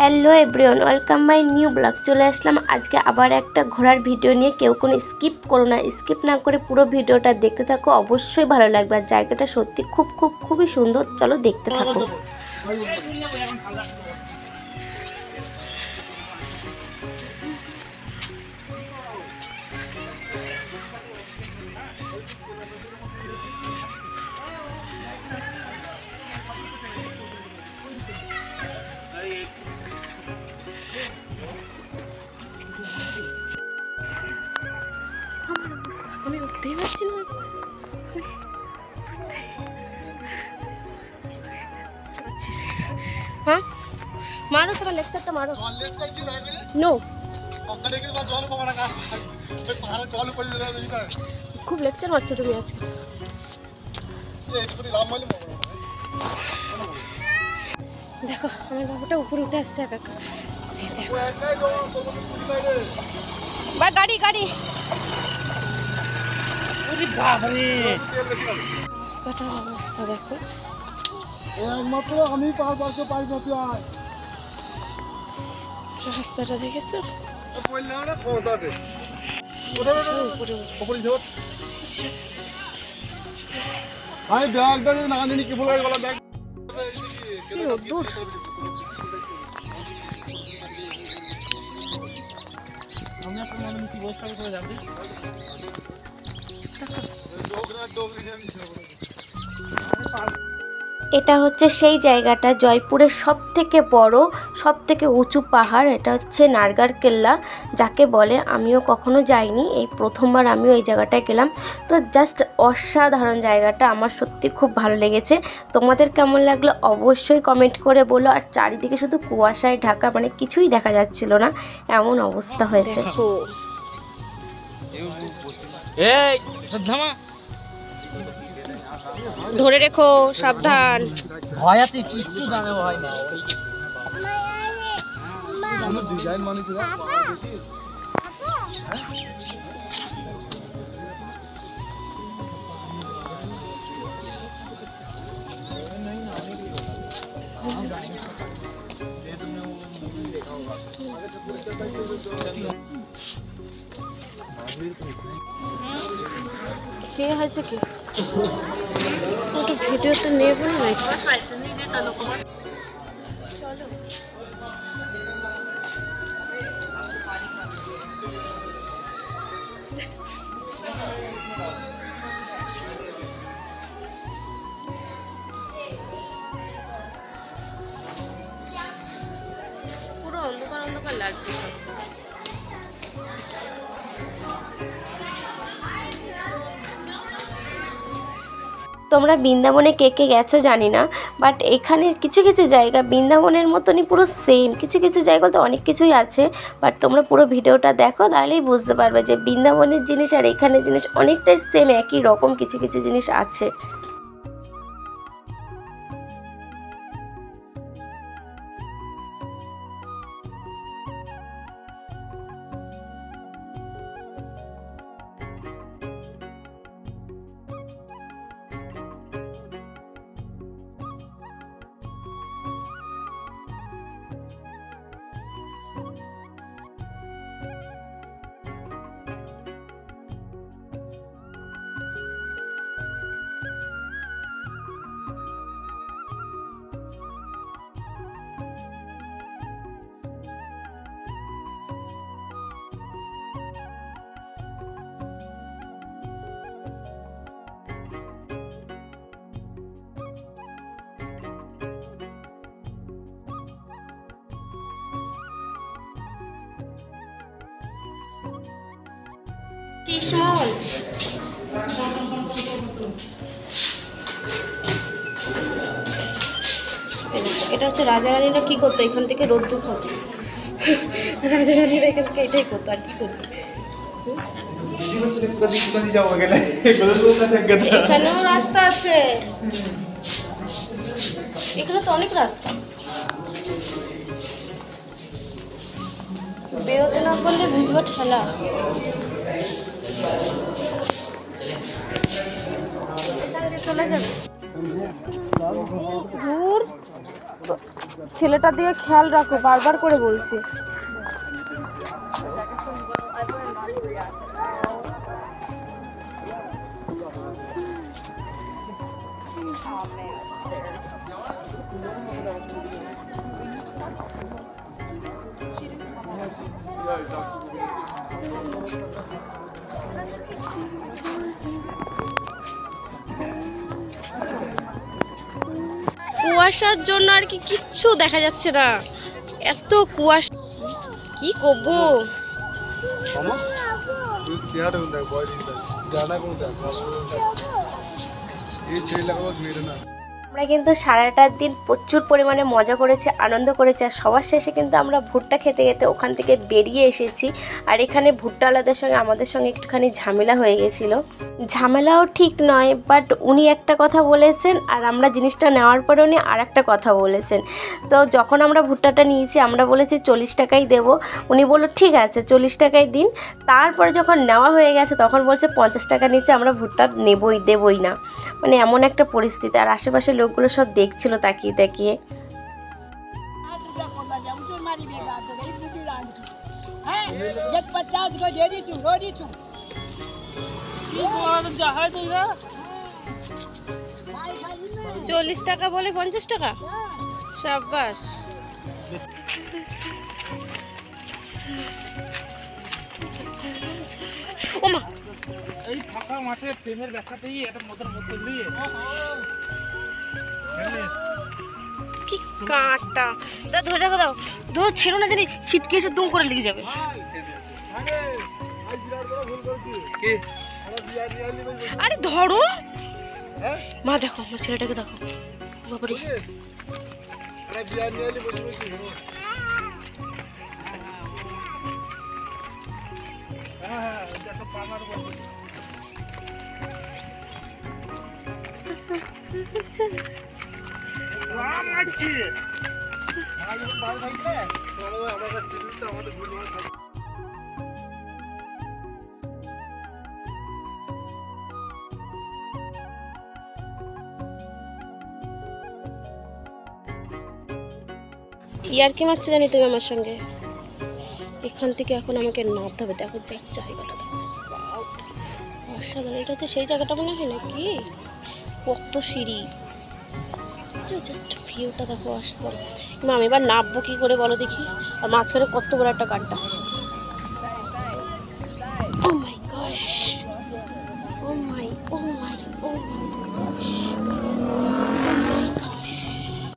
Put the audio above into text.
Hello everyone, welcome my new blog. চলে আসলাম আজকে আবার একটা ঘোরার ভিডিও নিয়ে। কেউ কোনো স্কিপ করো না, স্কিপ না করে পুরো ভিডিওটা দেখতে থাকো, অবশ্যই ভালো লাগবে। আর জায়গাটা সত্যি খুবই সুন্দর। চলো দেখতে থাকো। আমি উঠতেই পারছি না। হ্যাঁ মারো, তোমার লেকচারটা মারো। নো, খুব লেকচার মারছো তুমি আজকে। দেখো আমার বাবুটা উপরে উঠে আসছে একা একা। বা গাড়ি গাড়ি রাস্তাটার অবস্থা দেখো। একমাত্র আমি পারবো না তুই আয়। রাস্তাটা দেখেছো? আমি ব্যাগটা না নিনি কি বলে গেল ব্যাগ দূর। আমি আপনার মানে কি বস্তা করে যাবে। এটা হচ্ছে সেই জায়গাটা, জয়পুরের সবথেকে বড় সবথেকে উঁচু পাহাড়। এটা হচ্ছে নারগার কেল্লা যাকে বলে। আমিও কখনো যাইনি, এই প্রথমবার আমিও এই জায়গাটায় গেলাম। তো জাস্ট অসাধারণ জায়গাটা, আমার সত্যি খুব ভালো লেগেছে। তোমাদের কেমন লাগলো অবশ্যই কমেন্ট করে বলো। আর চারিদিকে শুধু কুয়াশায় ঢাকা, মানে কিছুই দেখা যাচ্ছিল না, এমন অবস্থা হয়েছে। ধরে রেখো, সাবধান। ভয় আছে একটু জানে ভয় না কোনো ডিজাইন মানে কি কে হয়েছে কি একটু ভিডিও তো নেব না। চলো পুরো অন্ধকার অন্ধকার লাগছে সব। তোমরা বৃন্দাবনে কে কে গেছো জানি না, বাট এখানে কিছু কিছু জায়গা বৃন্দাবনের মতনই পুরো সেম। কিছু কিছু জায়গাতে অনেক কিছুই আছে, বাট তোমরা পুরো ভিডিওটা দেখো, তাহলেই বুঝতে পারবে যে বৃন্দাবনের জিনিস আর এখানের জিনিস অনেকটাই সেম, একই রকম কিছু কিছু জিনিস আছে। কৃষ্ণমোহন, এটা হচ্ছে রাজা রানীরা কি করতো, এখান থেকে রোদ্দুর হতো। রাজা রানীরা এখান থেকে এটাই করতো, আর কি করতো। এখানেও রাস্তা আছে, এখানে তো অনেক রাস্তা। বেরোতে না পারলে বুঝবো ঠেলা। চলে যাবে। ছেলেটার দিকে খেয়াল রাখো, বারবার করে বলছি। কুয়াশার জন্য আর কি কিচ্ছু দেখা যাচ্ছে না, এত কুয়াশা। কি করবো? আমরা কিন্তু সারাটার দিন প্রচুর পরিমাণে মজা করেছি, আনন্দ করেছি, আর সবার শেষে কিন্তু আমরা ভুট্টা খেতে খেতে ওখান থেকে বেরিয়ে এসেছি। আর এখানে ভুট্টাওয়ালাদের সঙ্গে আমাদের সঙ্গে একটুখানি ঝামেলা হয়ে গেছিলো। ঝামেলাও ঠিক নয়, বাট উনি একটা কথা বলেছেন আর আমরা জিনিসটা নেওয়ার পরে উনি আর একটা কথা বলেছেন। তো যখন আমরা ভুট্টাটা নিয়েছি আমরা বলেছি 40 টাকাই দেবো, উনি বললো ঠিক আছে 40 টাকাই দিন। তারপরে যখন নেওয়া হয়ে গেছে তখন বলছে 50 টাকা নিচে আমরা ভুট্টা দেবই না। মানে এমন একটা পরিস্থিতি, আর আশেপাশের লোকগুলো সব দেখছিল তাকিয়ে তাকিয়ে। চল্লিশ টাকা বলে 50 টাকা, সাবাস। ওমা, এই ফাঁকা মাঠে প্রেমের ব্যাখ্যাতেই এটা মধ্যে দিয়ে কি কাঁটা! ধরে রাখো, দাও ধর, ছেড়ো না, জানি ছিটকে এসে দুম করে লেগে যাবে। আরে ধরো মা, দেখো আমার ছেলেটাকে দেখো, বাবারে। ইয়ার কি মারছো জানি তুমি আমার সঙ্গে? এখান থেকে এখন আমাকে নামতে হবে। দেখো জাস্ট জায়গাটা দেখো, অসাধারণ। এটা হচ্ছে সেই জায়গাটা মনে হয় নাকি, কত সিঁড়ি, জাস্ট ভিউটা দেখো, আসতাম। আমি এবার নামবো কি করে বলো দেখি? আর মাঝখানে কত বড় একটা গাড্ডা।